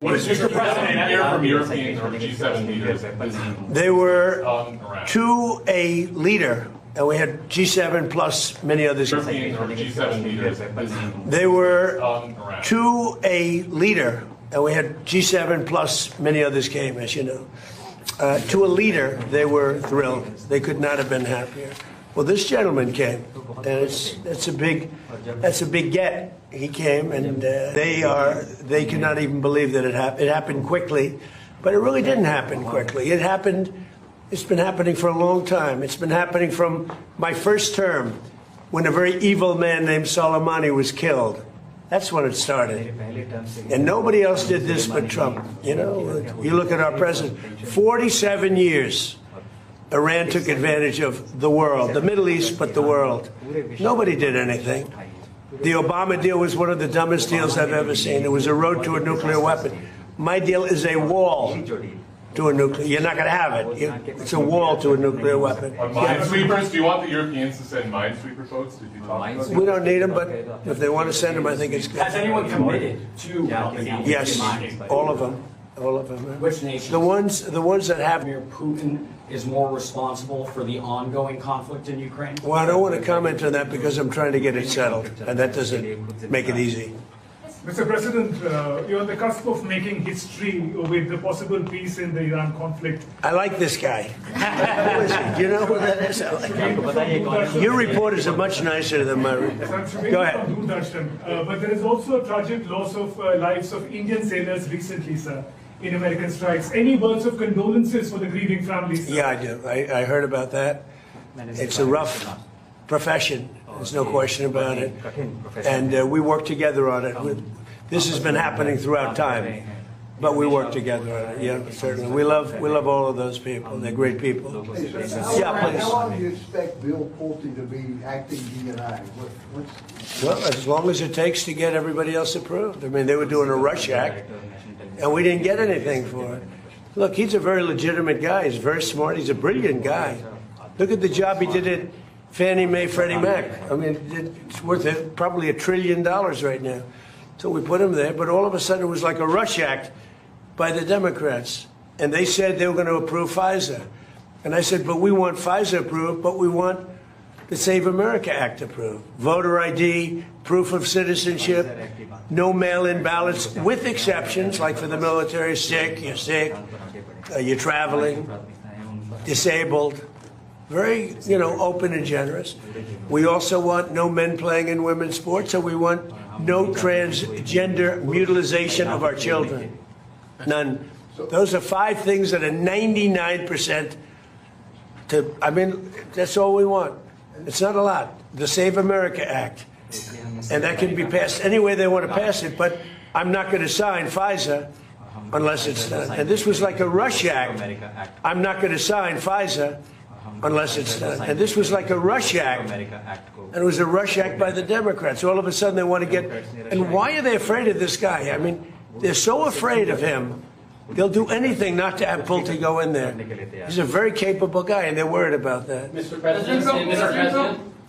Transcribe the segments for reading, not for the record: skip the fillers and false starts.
What is Mr. President hear from Europeans or G7 leaders? They were to a leader, and we had G7 plus many others. Europeans or G7 leaders. They were to a leader, and we had G7 plus many others came, as you know. To a leader, they were thrilled. They could not have been happier. Well, this gentleman came, and that's a big get. He came, and they could not even believe that it happened. It happened quickly, but it really didn't happen quickly. It's been happening for a long time. It's been happening from my first term, when a very evil man named Soleimani was killed. That's when it started. And nobody else did this but Trump. You know, you look at our president, 47 years. Iran took advantage of the world, the Middle East, but the world. Nobody did anything. The Obama deal was one of the dumbest deals I've ever seen. It was a road to a nuclear weapon. My deal is a wall to a nuclear. You're not going to have it. It's a wall to a nuclear weapon. Minesweepers? Do you want the Europeans to send minesweeper votes? Did you talk about that? We don't need them, but if they want to send them, I think it's good. Has anyone committed to helping out? Yes, all of them. All of them. Which nation? The ones that have. Putin is more responsible for the ongoing conflict in Ukraine? Well, I don't want to comment on that because I'm trying to get it settled, and that doesn't make it easy. Mr. President, you're on the cusp of making history with the possible peace in the Iran conflict. I like this guy. Who is he? Do you know who that is? I like him. Your reporters are much nicer than my reporters. Go ahead. But there is also a tragic loss of lives of Indian sailors recently, sir, in American strikes. Any words of condolences for the grieving families, sir? Yeah, I do. I heard about that. It's a rough profession. There's no question about it. And we work together on it. This has been happening throughout time, but we work together on it. Yeah, certainly. We love all of those people. They're great people. Yeah, please. How long do you expect Bill Pulte to be acting DNI? Well, as long as it takes to get everybody else approved. I mean, they were doing a rush act, and we didn't get anything for it. Look, he's a very legitimate guy. He's very smart. He's a brilliant guy. Look at the job he did at Fannie Mae, Freddie Mac. I mean, it's worth probably $1 trillion right now. So we put him there, but all of a sudden it was like a rush act by the Democrats. And they said they were going to approve FISA. And I said, but we want FISA approved, but we want the Save America Act approved. Voter ID, proof of citizenship, no mail-in ballots, with exceptions, like for the military, you're sick, you're traveling, disabled. Very, open and generous. We also want no men playing in women's sports, and we want no transgender mutilization of our children. None. Those are 5 things that are 99% that's all we want. It's not a lot. The Save America Act. And that can be passed any way they want to pass it, but I'm not going to sign FISA unless it's done. And this was like a rush act. I'm not going to sign FISA unless it's done. And this was like a rush act. And it was a rush act by the Democrats. All of a sudden they want to get... And why are they afraid of this guy? I mean, they're so afraid of him, they'll do anything not to have Pulte go in there. He's a very capable guy, and they're worried about that. Mr. President,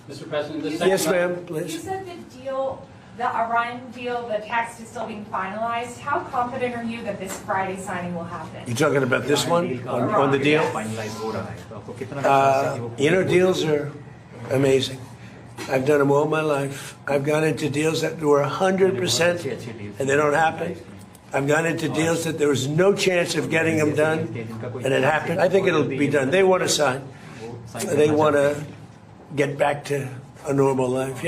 Mr. President, Yes, ma'am, please. You said the Iran deal, the text is still being finalized. How confident are you that this Friday signing will happen? You're talking about this one, on the deal? Deals are amazing. I've done them all my life. I've gone into deals that were 100% and they don't happen. I've gone into deals that there was no chance of getting them done, and it happened. I think it'll be done. They want to sign. They want to get back to a normal life.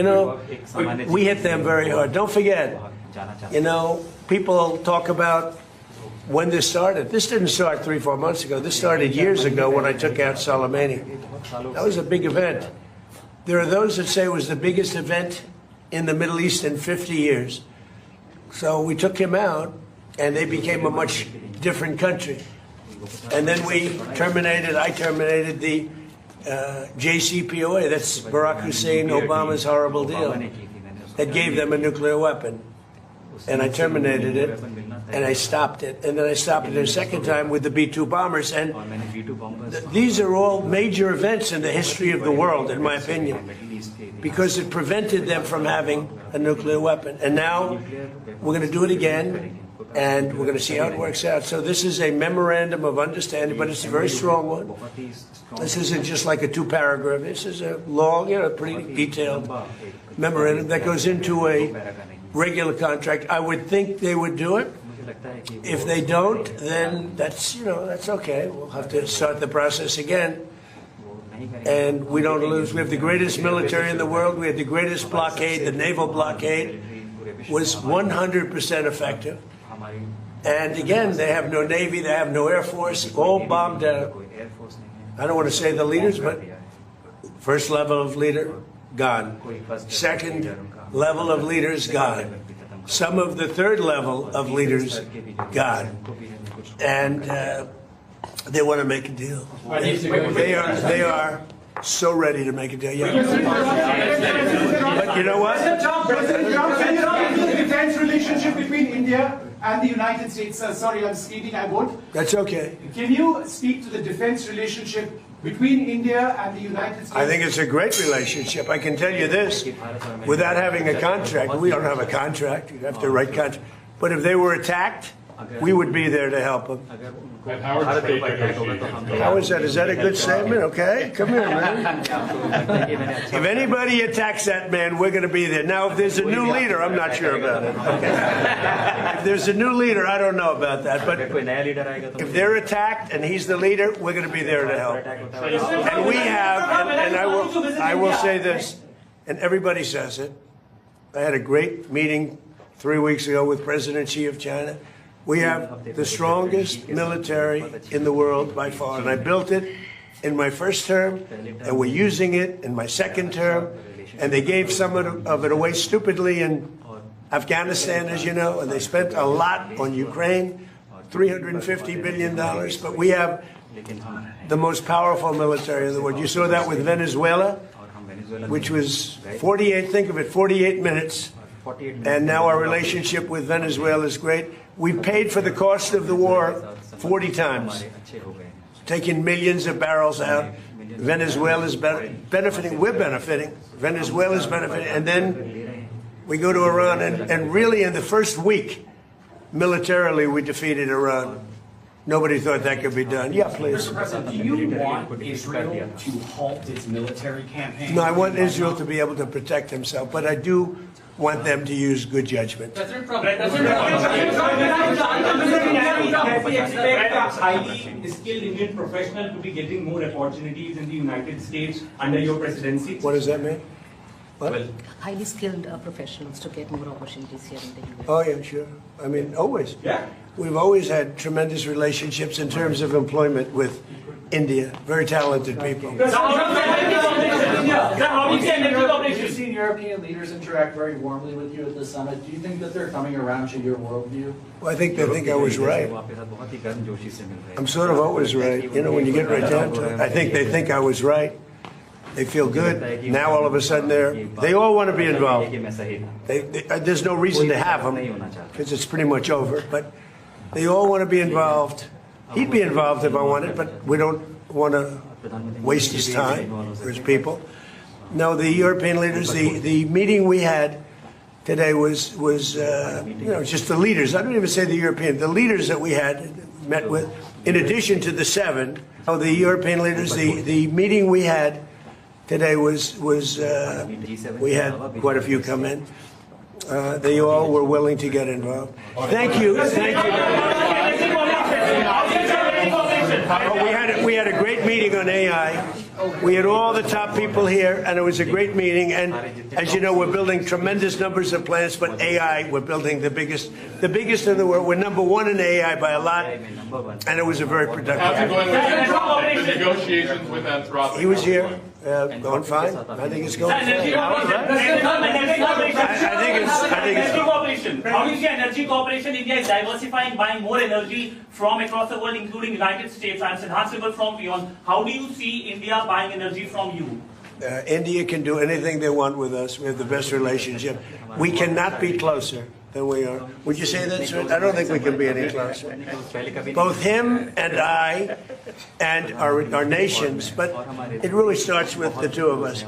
We hit them very hard. Don't forget, people talk about when this started. This didn't start 3-4 months ago. This started years ago when I took out Soleimani. That was a big event. There are those that say it was the biggest event in the Middle East in 50 years. So we took him out, and they became a much different country. And then I terminated the JCPOA, that's Barack Hussein Obama's horrible deal, that gave them a nuclear weapon. And I terminated it, and I stopped it. And then I stopped it a second time with the B-2 bombers. And these are all major events in the history of the world, in my opinion, because it prevented them from having a nuclear weapon. And now we're going to do it again. and we're going to see how it works out. So this is a memorandum of understanding, but it's a very strong one. This isn't just like a 2-paragraph. This is a long, pretty detailed memorandum that goes into a regular contract. I would think they would do it. If they don't, then that's okay. We'll have to start the process again. And we don't lose. We have the greatest military in the world. We had the greatest blockade. The naval blockade was 100% effective. And again, they have no Navy, they have no Air Force, all bombed out. I don't want to say the leaders, but first level of leader, gone. Second level of leaders, gone. Some of the third level of leaders, gone. And they want to make a deal. They are so ready to make a deal. Yeah. But you know what? President Trump, can you speak to the defense relationship between India and the United States? Sorry, I'm speaking, I won't. That's okay. Can you speak to the defense relationship between India and the United States? I think it's a great relationship. I can tell you this, without having a contract, we don't have a contract, you'd have to write contract. But if they were attacked, we would be there to help them. And Howard State negotiations. How is that? Is that a good statement? Okay, come here, man. If anybody attacks that man, we're going to be there. Now, if there's a new leader, I'm not sure about it. If there's a new leader, I don't know about that. But if they're attacked and he's the leader, we're going to be there to help. And we have, and I will say this, and everybody says it. I had a great meeting 3 weeks ago with President Xi of China. We have the strongest military in the world by far, and I built it in my first term, and we're using it in my second term, and they gave some of it away stupidly in Afghanistan, as you know, and they spent a lot on Ukraine, $350 billion, but we have the most powerful military in the world. You saw that with Venezuela, which was 48 minutes, and now our relationship with Venezuela is great. We paid for the cost of the war 40 times, taking millions of barrels out. Venezuela's benefiting. We're benefiting. Venezuela's benefiting. And then we go to Iran, and really in the first week, militarily, we defeated Iran. Nobody thought that could be done. Yeah, please. Mr. President, do you want Israel to halt its military campaign? No, I want Israel to be able to protect himself, but I do want them to use good judgment. President Trump, Can we expect a highly skilled Indian professional to be getting more opportunities in the United States under your presidency? What does that mean? What? Well, highly skilled professionals to get more opportunities here in the US. Oh, yeah, sure. I mean, always. yeah. We've always had tremendous relationships in terms of employment with India. Very talented people. We've seen European leaders interact very warmly with you at the summit. Do you think that they're coming around to your worldview? Well, I think they think I was right. I'm sort of always right. You know, when you get right down to it, I think they think I was right. They feel good. Now all of a sudden they all want to be involved. There's no reason to have them because it's pretty much over. But they all want to be involved. He'd be involved if I wanted, but we don't want to waste his time or his people. No, the European leaders, the meeting we had today was just the leaders. I don't even say the European, the leaders that we had met with, in addition to the 7. The European leaders, the meeting we had today was we had quite a few come in. They all were willing to get involved. Thank you. We had a great meeting on AI. We had all the top people here, and it was a great meeting. And as you know, we're building tremendous numbers of plants, but AI, we're building the biggest in the world. We're number 1 in AI by a lot, and it was a very productive. How's it going with the negotiations with Anthropic? He was here, going fine. I think it's going fine. Obviously, energy cooperation, India is diversifying, buying more energy from across the world, including United States and enhanceable from beyond. How do you see India buying energy from you? India can do anything they want with us. We have the best relationship. We cannot be closer than we are. Would you say that, sir? I don't think we can be any closer. Both him and I and our nations, but it really starts with the two of us.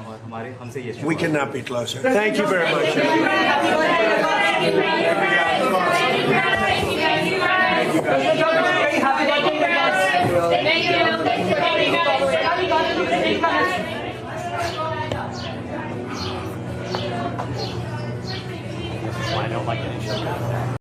We cannot be closer. Thank you very much. Thank you. Thanks for coming, guys. This is why I don't like getting shut down.